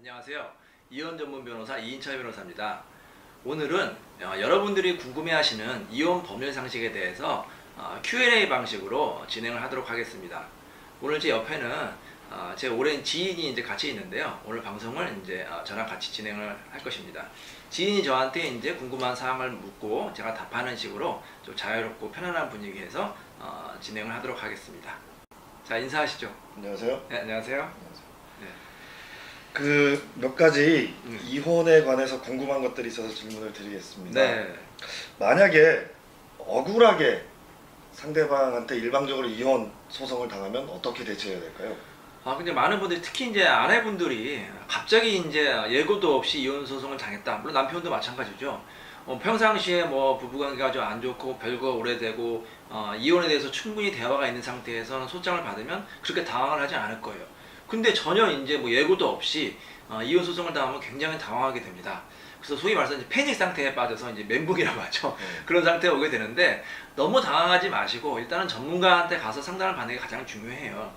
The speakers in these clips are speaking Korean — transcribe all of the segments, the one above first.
안녕하세요. 이혼 전문 변호사 이인철 변호사입니다. 오늘은 여러분들이 궁금해하시는 이혼 법률 상식에 대해서 Q&A 방식으로 진행을 하도록 하겠습니다. 오늘 제 옆에는 제 오랜 지인이 이제 같이 있는데요. 오늘 방송을 이제 저랑 같이 진행을 할 것입니다. 지인이 저한테 이제 궁금한 사항을 묻고 제가 답하는 식으로 좀 자유롭고 편안한 분위기에서 진행을 하도록 하겠습니다. 자, 인사하시죠. 안녕하세요. 네, 안녕하세요. 네. 그 몇 가지 이혼에 관해서 궁금한 것들이 있어서 질문을 드리겠습니다. 네. 만약에 억울하게 상대방한테 일방적으로 이혼 소송을 당하면 어떻게 대처해야 될까요? 근데 많은 분들이 특히 이제 아내분들이 갑자기 이제 예고도 없이 이혼 소송을 당했다. 물론 남편도 마찬가지죠. 평상시에 뭐 부부관계가 좀 안 좋고 별거 오래되고 이혼에 대해서 충분히 대화가 있는 상태에서는 소장을 받으면 그렇게 당황을 하지 않을 거예요. 근데 전혀 이제 뭐 예고도 없이 이혼 소송을 당하면 굉장히 당황하게 됩니다. 그래서 소위 말해서 이제 패닉 상태에 빠져서 이제 멘붕이라고 하죠. 그런 상태에 오게 되는데 너무 당황하지 마시고 일단은 전문가한테 가서 상담을 받는 게 가장 중요해요.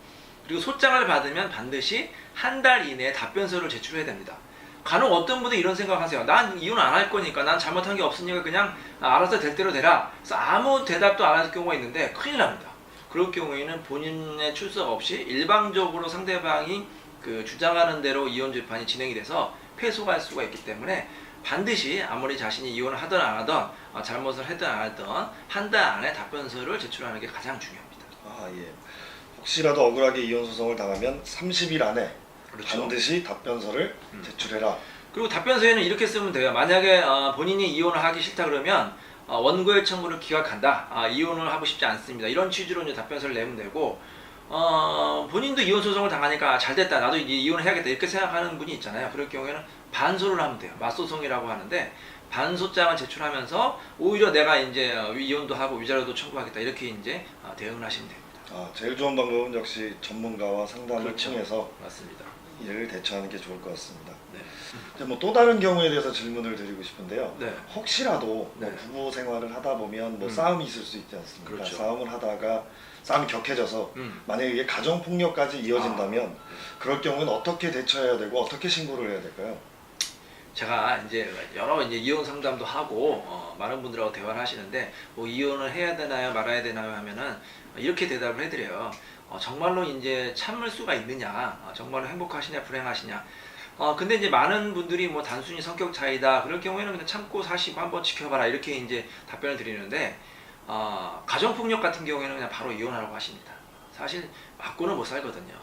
그리고 소장을 받으면 반드시 한 달 이내에 답변서를 제출해야 됩니다. 간혹 어떤 분들이 이런 생각하세요. 난 이혼 안 할 거니까, 난 잘못한 게 없으니까 그냥 알아서 될 대로 되라. 그래서 아무 대답도 안 할 경우가 있는데 큰일 납니다. 그럴 경우에는 본인의 출석 없이 일방적으로 상대방이 그 주장하는 대로 이혼 재판이 진행이 돼서 패소할 수가 있기 때문에 반드시 아무리 자신이 이혼을 하든 안 하든 잘못을 했든 안 했든 한 달 안에 답변서를 제출하는 게 가장 중요합니다. 예. 혹시라도 억울하게 이혼 소송을 당하면 30일 안에 그렇죠. 반드시 답변서를 제출해라. 그리고 답변서에는 이렇게 쓰면 돼요. 만약에 본인이 이혼을 하기 싫다 그러면 원고의 청구를 기각한다. 이혼을 하고 싶지 않습니다. 이런 취지로 이제 답변서를 내면 되고 본인도 이혼 소송을 당하니까 잘 됐다. 나도 이제 이혼을 해야겠다. 이렇게 생각하는 분이 있잖아요. 그럴 경우에는 반소를 하면 돼요. 맞소송이라고 하는데 반소장을 제출하면서 오히려 내가 이제 이혼도 하고 위자료도 청구하겠다. 이렇게 이제 대응을 하시면 됩니다. 제일 좋은 방법은 역시 전문가와 상담을 그렇죠. 통해서 맞습니다. 이를 대처하는 게 좋을 것 같습니다. 네. 이제 뭐 또 다른 경우에 대해서 질문을 드리고 싶은데요. 네. 혹시라도 네. 뭐 부부 생활을 하다 보면 뭐 싸움이 있을 수 있지 않습니까? 그렇죠. 싸움을 하다가 싸움이 격해져서 음. 만약에 이게 가정 폭력까지 이어진다면 그럴 경우는 어떻게 대처해야 되고 어떻게 신고를 해야 될까요? 제가 이제 여러 이제 이혼 상담도 하고 많은 분들하고 대화를 하시는데 뭐 이혼을 해야 되나요 말아야 되나요 하면은 이렇게 대답을 해드려요. 정말로 이제 참을 수가 있느냐, 정말로 행복하시냐 불행하시냐. 근데 이제 많은 분들이 뭐 단순히 성격 차이다 그럴 경우에는 그냥 참고 사시고 한번 지켜봐라 이렇게 이제 답변을 드리는데 가정폭력 같은 경우에는 그냥 바로 이혼하라고 하십니다. 사실 맞고는 못 살거든요.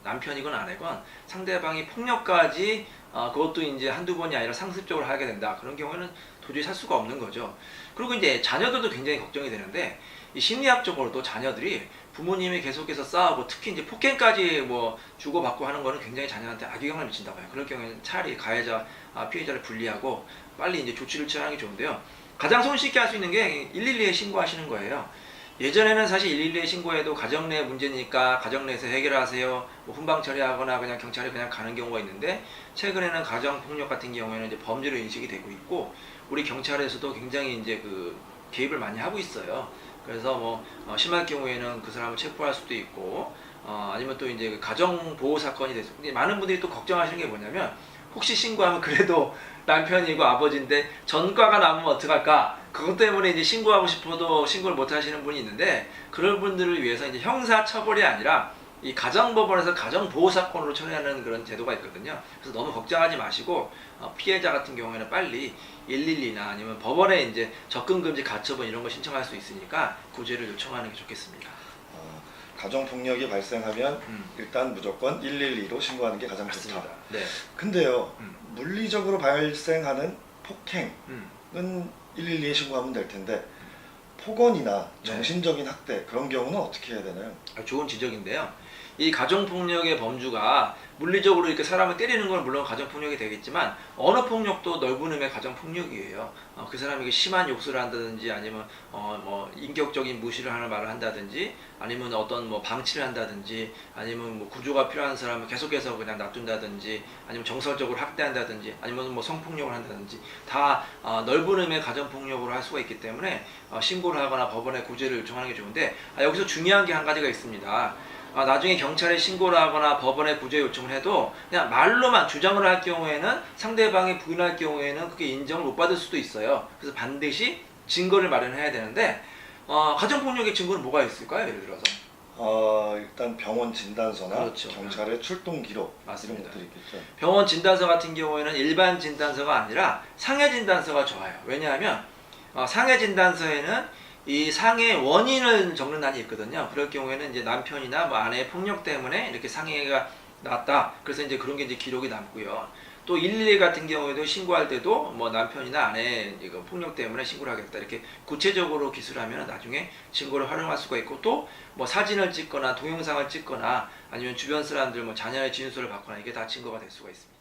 남편이건 아내건 상대방이 폭력까지 그것도 이제 한두 번이 아니라 상습적으로 하게 된다. 그런 경우에는 도저히 살 수가 없는 거죠. 그리고 이제 자녀들도 굉장히 걱정이 되는데 이 심리학적으로도 자녀들이 부모님이 계속해서 싸우고 특히 이제 폭행까지 뭐 주고받고 하는 거는 굉장히 자녀한테 악영향을 미친다고 해요. 그럴 경우에는 차라리 가해자, 피해자를 분리하고 빨리 이제 조치를 취하는 게 좋은데요. 가장 손쉽게 할 수 있는 게 112에 신고하시는 거예요. 예전에는 사실 112에 신고해도 가정 내 문제니까 가정 내에서 해결하세요. 뭐 훈방 처리하거나 그냥 경찰에 그냥 가는 경우가 있는데 최근에는 가정 폭력 같은 경우에는 이제 범죄로 인식이 되고 있고 우리 경찰에서도 굉장히 이제 그 개입을 많이 하고 있어요. 그래서 뭐 심할 경우에는 그 사람을 체포할 수도 있고 아니면 또 이제 그 가정 보호 사건이 돼서 많은 분들이 또 걱정하시는 게 뭐냐면 혹시 신고하면 그래도 남편이고 아버지인데 전과가 나면 어떡할까? 그것 때문에 이제 신고하고 싶어도 신고를 못 하시는 분이 있는데 그런 분들을 위해서 이제 형사 처벌이 아니라 이 가정법원에서 가정보호사건으로 처리하는 그런 제도가 있거든요. 그래서 너무 걱정하지 마시고 피해자 같은 경우에는 빨리 112나 아니면 법원에 이제 접근금지 가처분 이런 거 신청할 수 있으니까 구제를 요청하는 게 좋겠습니다. 가정 폭력이 발생하면 일단 무조건 112로 신고하는 게 가장 맞습니다. 좋다. 네. 근데요, 물리적으로 발생하는 폭행은 음. 112에 신고하면 될 텐데 폭언이나 네. 정신적인 학대 그런 경우는 어떻게 해야 되나요? 좋은 지적인데요. 이 가정폭력의 범주가 물리적으로 이렇게 사람을 때리는 건 물론 가정폭력이 되겠지만 언어폭력도 넓은 의미의 가정폭력이에요. 그 사람에게 심한 욕설을 한다든지 아니면 뭐 인격적인 무시를 하는 말을 한다든지 아니면 어떤 뭐 방치를 한다든지 아니면 뭐 구조가 필요한 사람을 계속해서 그냥 놔둔다든지 아니면 정서적으로 학대한다든지 아니면 뭐 성폭력을 한다든지 다 넓은 의미의 가정폭력으로 할 수가 있기 때문에 신고를 하거나 법원에 구제를 요청하는 게 좋은데 여기서 중요한 게 한 가지가 있습니다. 나중에 경찰에 신고를 하거나 법원에 구제 요청을 해도 그냥 말로만 주장을 할 경우에는 상대방이 부인할 경우에는 그게 인정을 못 받을 수도 있어요. 그래서 반드시 증거를 마련해야 되는데 가정폭력의 증거는 뭐가 있을까요? 예를 들어서 일단 병원 진단서나 그렇죠. 경찰의 출동 기록 맞습니다. 이런 것들이 있겠죠. 병원 진단서 같은 경우에는 일반 진단서가 아니라 상해 진단서가 좋아요. 왜냐하면 상해 진단서에는 이 상해 원인을 적는 난이 있거든요. 그럴 경우에는 이제 남편이나 뭐 아내의 폭력 때문에 이렇게 상해가 났다. 그래서 이제 그런 게 이제 기록이 남고요. 또 112 같은 경우에도 신고할 때도 뭐 남편이나 아내의 이거 폭력 때문에 신고를 하겠다. 이렇게 구체적으로 기술하면 나중에 증거를 활용할 수가 있고 또 뭐 사진을 찍거나 동영상을 찍거나 아니면 주변 사람들 뭐 자녀의 진술을 받거나 이게 다 증거가 될 수가 있습니다.